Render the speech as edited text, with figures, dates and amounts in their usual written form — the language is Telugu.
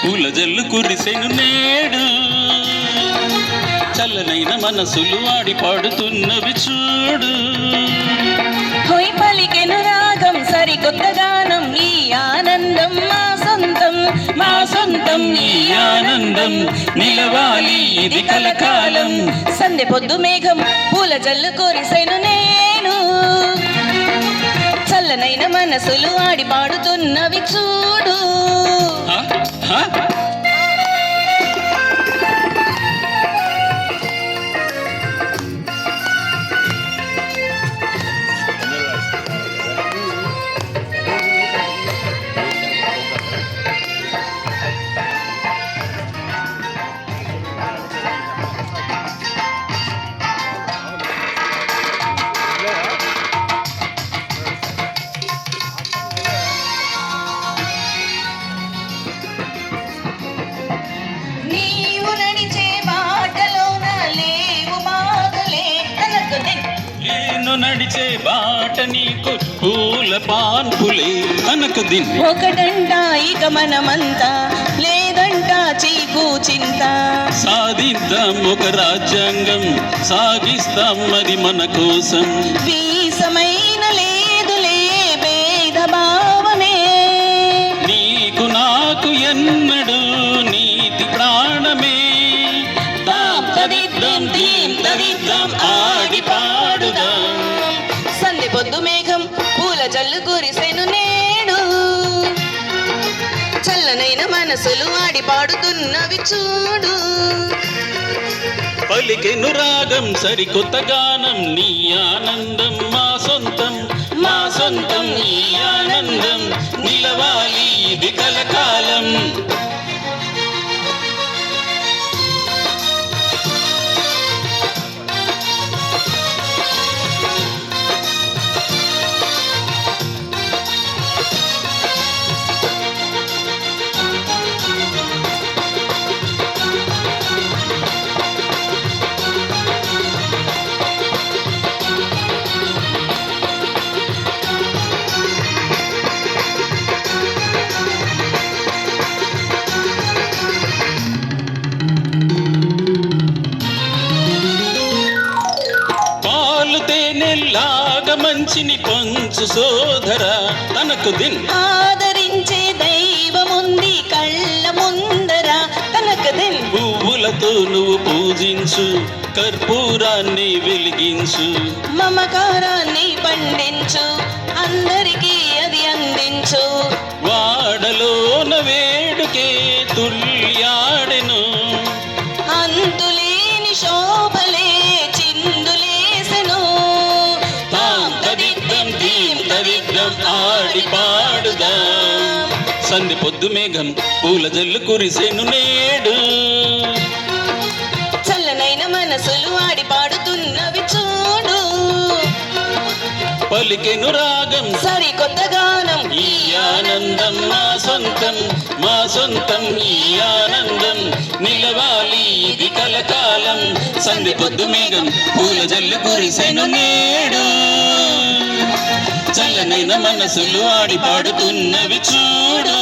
పూల జల్లు కురిసెను నేడు, చల్లనైన మనసులు ఆడి పాడుతున్నవి చూడు. హోయ్ పలికెను రాగం సరికొత్త గానం, ఈ ఆనందం మా సొంతం, మా సొంతం ఈ ఆనందం, నిలవాలి ఇది కలకాలం. సందె పొద్దు మేఘం పూల జల్లు కురిసెను నేను, చల్లనైన మనసులు ఆడి పాడుతున్నవి చూడు. నడిచే బాట నీకు పూల పాన్పులే కనకు దిన్. ఒకటంట ఇక మనమంతా లేదంట చీకు చింత, సాధిద్దాం ఒక రాజ్యాంగం, సాగిస్తాం అది మన కోసం. వీసమైన లేదులే భేద భావమే, నీకు నాకు ఎన్నడు నీతి ప్రాణమే. తదిద్దాం తదిద్దాం ఆడి పాడుదాం. సందె పొద్దు మేఘం పూల జల్లు కురిసెను నేడు, చల్లనైన మనసులు ఆడి పాడుతున్నవి చూడు. పలికెను రాగం సరికొత్త గానం, నీ ఆనందం మా సొంతం, మా సొంతం ఈ ఆనందం, నిలవాలి ఇది కలకాలం. లాగా మంచిని పంచు సోదర తనకు దిన్. ఆదరించే దైవముంది కళ్ళ ముందర తనకు దిన్. పువ్వులతో నువ్వు పూజించు, కర్పూరాన్ని వెలిగించు, మమకారాన్ని పండించు, అందరికీ అది అందించు. వాడలోన వేడుకే తుల్యాడెను, అంతులేని శోభలే చిందులేసెను. ఆడి పాడుదాం. సందె పొద్దు మేఘం పూల జల్లు కురిసెను నేడు, చల్లనైన మనసులు ఆడి పాడుతున్నవి చూడు. పలికెను రాగం సరికొత్త గానం, ఈ ఆనందం మా సొంతం, మా సొంతం ఈ ఆనందం, నిలవాలి ఇది కలకాలం. సందె పొద్దు మేఘం పూల జల్లు కురిసెను నేడు, చల్లనైన మనసులు ఆడి పాడుతున్నవి చూడు.